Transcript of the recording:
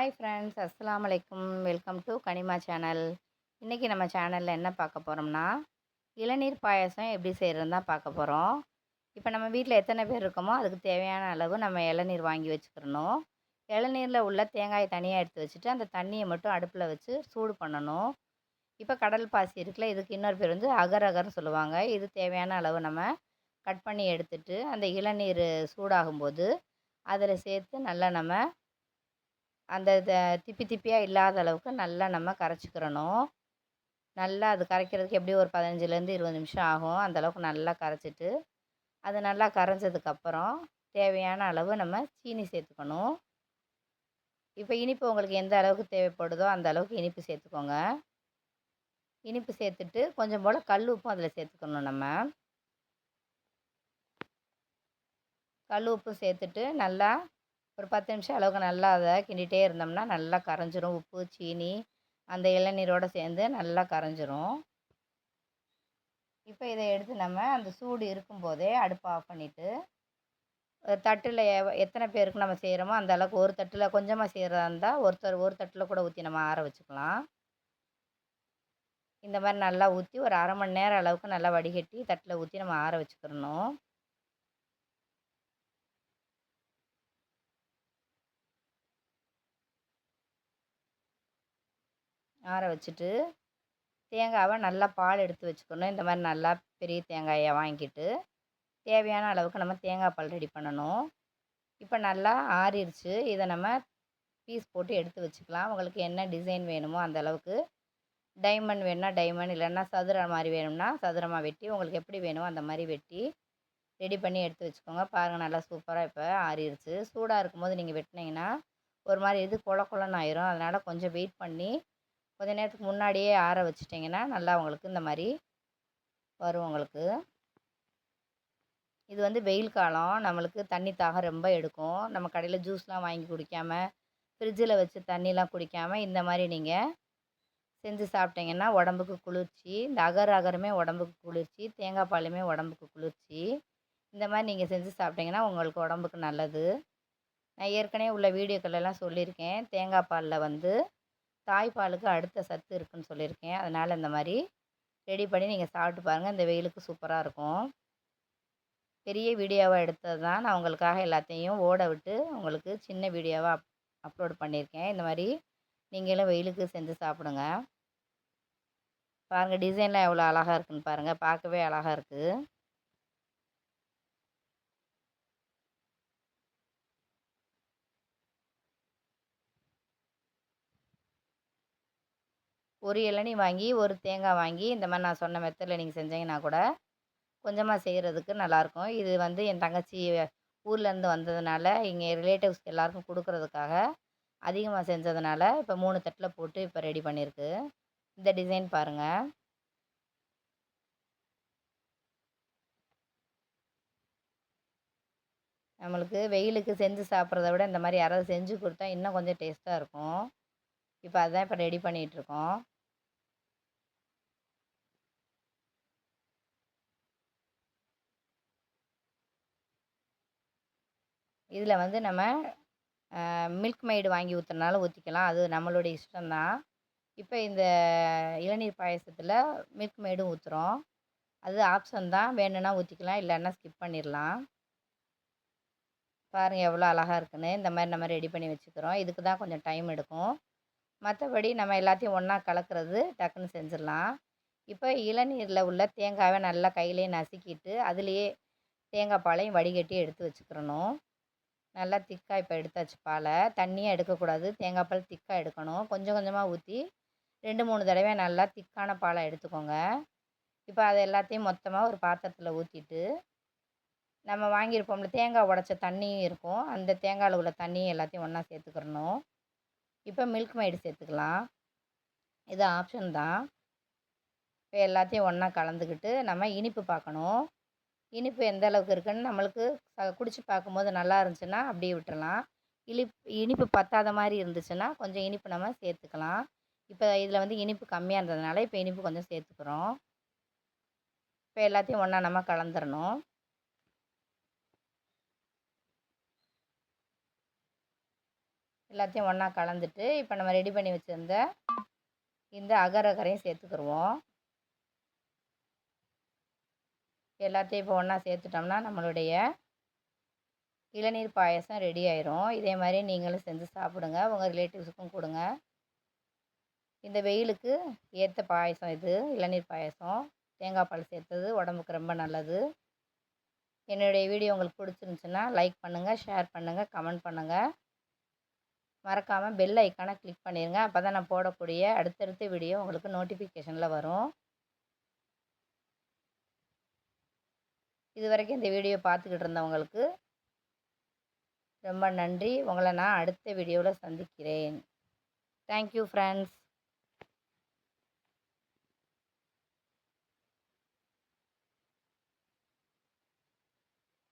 Hi friends, அஸ்ஸலாமு அலைக்கும். Welcome to Kanima channel. இன்றைக்கி நம்ம சேனலில் என்ன பார்க்க போகிறோம்னா, இளநீர் பாயாசம் எப்படி செய்கிறதுன்னு தான் பார்க்க போகிறோம். இப்போ நம்ம வீட்டில் எத்தனை பேர் இருக்கோமோ அதுக்கு தேவையான அளவு நம்ம இளநீர் வாங்கி வச்சுக்கிறணும். இளநீரில் உள்ள தேங்காயை தனியாக எடுத்து வச்சுட்டு அந்த தண்ணியை மட்டும் அடுப்பில் வச்சு சூடு பண்ணணும். இப்போ கடல் பாசி இருக்குல்ல, இதுக்கு இன்னொரு பேர் வந்து அகர் அகர்னு சொல்லுவாங்க. இது தேவையான அளவு நம்ம கட் பண்ணி எடுத்துட்டு அந்த இளநீர் சூடாகும்போது அதில் சேர்த்து நல்லா நம்ம அந்த திப்பி திப்பியாக இல்லாத அளவுக்கு நல்லா நம்ம கரைச்சிக்கிறணும். நல்லா அது கரைக்கிறதுக்கு எப்படியும் ஒரு 15லேருந்து 20 நிமிஷம் ஆகும். அந்த அளவுக்கு நல்லா கரைச்சிட்டு, அது நல்லா கரைஞ்சதுக்கப்புறம் தேவையான அளவு நம்ம சீனி சேர்த்துக்கணும். இப்போ இனிப்பு உங்களுக்கு எந்த அளவுக்கு தேவைப்படுதோ அந்த அளவுக்கு இனிப்பு சேர்த்துக்கோங்க. இனிப்பு சேர்த்துட்டு கொஞ்சம் போல் கல் உப்பும் அதில் சேர்த்துக்கணும் நம்ம. கல் உப்பு சேர்த்துட்டு நல்லா ஒரு 10 நிமிஷம் அளவுக்கு நல்லா அதை கிண்டிகிட்டே இருந்தோம்னா நல்லா கரைஞ்சிரும். உப்பு, சீனி அந்த இளநீரோடு சேர்ந்து நல்லா கரைஞ்சிரும். இப்போ இதை எடுத்து நம்ம அந்த சூடு இருக்கும்போதே அடுப்பை ஆஃப் பண்ணிவிட்டு, தட்டில் எத்தனை பேருக்கு நம்ம செய்கிறோமோ அந்த அளவுக்கு ஒரு தட்டில் கொஞ்சமாக செய்கிறதா இருந்தால் ஒரு தட்டில் கூட ஊற்றி நம்ம ஆற வச்சுக்கலாம். இந்த மாதிரி நல்லா ஊற்றி ஒரு அரை மணி நேரம் அளவுக்கு நல்லா வடிகட்டி தட்டில் ஊற்றி நம்ம ஆற வச்சுக்கிறணும். ஆற வச்சுட்டு தேங்காவை நல்லா பால் எடுத்து வச்சுக்கணும். இந்த மாதிரி நல்லா பெரிய தேங்காயை வாங்கிட்டு தேவையான அளவுக்கு நம்ம தேங்காய் பால் ரெடி பண்ணணும். இப்போ நல்லா ஆறிடுச்சு. இதை நம்ம பீஸ் போட்டு எடுத்து வச்சுக்கலாம். உங்களுக்கு என்ன டிசைன் வேணுமோ அந்த அளவுக்கு டைமண்ட் வேணும்னா டைமண்ட், இல்லைன்னா சதுரம் மாதிரி வேணும்னா சதுரமாக வெட்டி உங்களுக்கு எப்படி வேணுமோ அந்த மாதிரி வெட்டி ரெடி பண்ணி எடுத்து வச்சுக்கோங்க. பாருங்கள், நல்லா சூப்பராக இப்போ ஆறிடுச்சு. சூடாக இருக்கும்போது நீங்கள் வெட்டினீங்கன்னா ஒரு மாதிரி இது கொல கொலன்னு ஆயிரும். அதனால் கொஞ்சம் வெயிட் பண்ணி கொஞ்ச நேரத்துக்கு முன்னாடியே ஆற வச்சுட்டிங்கன்னா நல்லா உங்களுக்கு இந்த மாதிரி வரும் உங்களுக்கு. இது வந்து வெயில் காலம், நம்மளுக்கு தண்ணி தாகம் ரொம்ப எடுக்கும். நம்ம கடையில் ஜூஸ்லாம் வாங்கி குடிக்காம, ஃப்ரிட்ஜில் வச்சு தண்ணிலாம் குடிக்காமல் இந்த மாதிரி நீங்கள் செஞ்சு சாப்பிட்டீங்கன்னா உடம்புக்கு குளிர்ச்சி. இந்த அகர் அகருமே உடம்புக்கு குளிர்ச்சி, தேங்காய் பாலுமே உடம்புக்கு குளிர்ச்சி. இந்த மாதிரி நீங்கள் செஞ்சு சாப்பிட்டீங்கன்னா உங்களுக்கு உடம்புக்கு நல்லது. நான் ஏற்கனவே உள்ள வீடியோக்கள்லாம் சொல்லியிருக்கேன். தேங்காய் பாலில் வந்து தாய்ப்பாலுக்கு அடுத்த சத்து இருக்குதுன்னு சொல்லியிருக்கேன். அதனால் இந்த மாதிரி ரெடி பண்ணி நீங்கள் சாப்பிட்டு பாருங்கள். இந்த வெயிலுக்கு சூப்பராக இருக்கும். பெரிய வீடியோவாக எடுத்தது தான். நான் உங்களுக்காக எல்லாத்தையும் ஓட விட்டு உங்களுக்கு சின்ன வீடியோவாக அப்லோட் பண்ணியிருக்கேன். இந்த மாதிரி நீங்களும் வெயிலுக்கு செஞ்சு சாப்பிடுங்க. பாருங்கள், டிசைன்லாம் எவ்வளோ அழகாக இருக்குதுன்னு பாருங்கள். பார்க்கவே அழகாக இருக்குது. ஒரு இளநீ வாங்கி ஒரு தேங்காய் வாங்கி இந்த மாதிரி நான் சொன்ன மெத்தடில் நீங்கள் செஞ்சீங்கன்னா கூட கொஞ்சமாக செய்கிறதுக்கு நல்லாயிருக்கும். இது வந்து என் தங்கச்சி ஊர்லேருந்து வந்ததுனால எங்கள் ரிலேட்டிவ்ஸ்க்கு எல்லாருக்கும் கொடுக்குறதுக்காக அதிகமாக செஞ்சதுனால இப்போ 3 தட்டில் போட்டு இப்போ ரெடி பண்ணியிருக்கு. இந்த டிசைன் பாருங்கள். நம்மளுக்கு வெயிலுக்கு செஞ்சு சாப்பிட்றத விட இந்த மாதிரி யாராவது செஞ்சு கொடுத்தா இன்னும் கொஞ்சம் டேஸ்ட்டாக இருக்கும். இப்போ அதுதான் இப்போ ரெடி பண்ணிகிட்ருக்கோம். இதில் வந்து நம்ம மில்க் மெய்டு வாங்கி ஊற்றுனாலும் ஊற்றிக்கலாம். அது நம்மளுடைய இஷ்டம்தான். இப்போ இந்த இளநீர் பாயசத்தில் மில்க் மெய்டும் ஊற்றுறோம். அது ஆப்ஷன் தான். வேணும்னா ஊற்றிக்கலாம், இல்லைன்னா ஸ்கிப் பண்ணிடலாம். பாருங்கள் எவ்வளோ அழகாக இருக்குன்னு. இந்த மாதிரி நம்ம ரெடி பண்ணி வச்சுக்கிறோம். இதுக்கு தான் கொஞ்சம் டைம் எடுக்கும். மற்றபடி நம்ம எல்லாத்தையும் ஒன்றா கலக்கிறது டக்குன்னு செஞ்சிடலாம். இப்போ இளநீரில் உள்ள தேங்காயை நல்லா கையிலேயே நசுக்கிட்டு அதுலேயே தேங்காய் பாலையும் வடிகட்டி எடுத்து வச்சுக்கிறணும். நல்லா திக்காக இப்போ எடுத்தாச்சு பாலை. தண்ணியாக எடுக்கக்கூடாது. தேங்காய் பால் திக்காக எடுக்கணும். கொஞ்சம் கொஞ்சமாக ஊற்றி 2, 3 தடவை நல்லா திக்கான பாலை எடுத்துக்கோங்க. இப்போ அதை எல்லாத்தையும் மொத்தமாக ஒரு பாத்திரத்தில் ஊற்றிட்டு நம்ம வாங்கியிருப்போம்ல தேங்காய் உடைச்ச தண்ணியும் இருக்கும். அந்த தேங்காயில் உள்ள தண்ணியும் எல்லாத்தையும் ஒன்றா சேர்த்துக்கிறணும். இப்போ மில்க் மெய்டு சேர்த்துக்கலாம். இது ஆப்ஷன் தான். இப்போ எல்லாத்தையும் ஒன்றா கலந்துக்கிட்டு நம்ம இனிப்பு பார்க்கணும். இனிப்பு எந்த அளவுக்கு இருக்குன்னு நம்மளுக்கு குடிச்சு பார்க்கும்போது நல்லா இருந்துச்சுன்னா அப்படியே விட்டுறலாம். இனிப்பு பத்தாத மாதிரி இருந்துச்சுன்னா கொஞ்சம் இனிப்பு நம்ம சேர்த்துக்கலாம். இப்போ இதில் வந்து இனிப்பு கம்மியாக இருந்ததுனால இப்போ இனிப்பு கொஞ்சம் சேர்த்துக்கிறோம். இப்போ எல்லாத்தையும் ஒன்றா நம்ம கலந்துடணும். எல்லாத்தையும் ஒன்றா கலந்துட்டு இப்போ நம்ம ரெடி பண்ணி வச்சுருந்த இந்த அகர் அகரையும் சேர்த்துக்கிருவோம். எல்லாத்தையும் இப்போ ஒன்றா சேர்த்துட்டோம்னா நம்மளுடைய இளநீர் பாயாசம் ரெடி ஆயிரும். இதே மாதிரி நீங்களும் செஞ்சு சாப்பிடுங்க. உங்கள் ரிலேட்டிவ்ஸுக்கும் கொடுங்க. இந்த வெயிலுக்கு ஏற்ற பாயசம் இது, இளநீர் பாயாசம். தேங்காய் பால் சேர்த்தது உடம்புக்கு ரொம்ப நல்லது. என்னுடைய வீடியோ உங்களுக்கு பிடிச்சிருந்துச்சுன்னா லைக் பண்ணுங்கள், ஷேர் பண்ணுங்கள், கமெண்ட் பண்ணுங்கள். மறக்காமல் பெல் ஐக்கானை கிளிக் பண்ணிடுங்க. அப்போ தான் நான் போடக்கூடிய அடுத்தடுத்த வீடியோ உங்களுக்கு நோட்டிஃபிகேஷனில் வரும். இது வரைக்கும் இந்த வீடியோ பார்த்துக்கிட்டு இருந்தவங்களுக்கு ரொம்ப நன்றி. உங்களை நான் அடுத்த வீடியோவில் சந்திக்கிறேன். Thank you friends.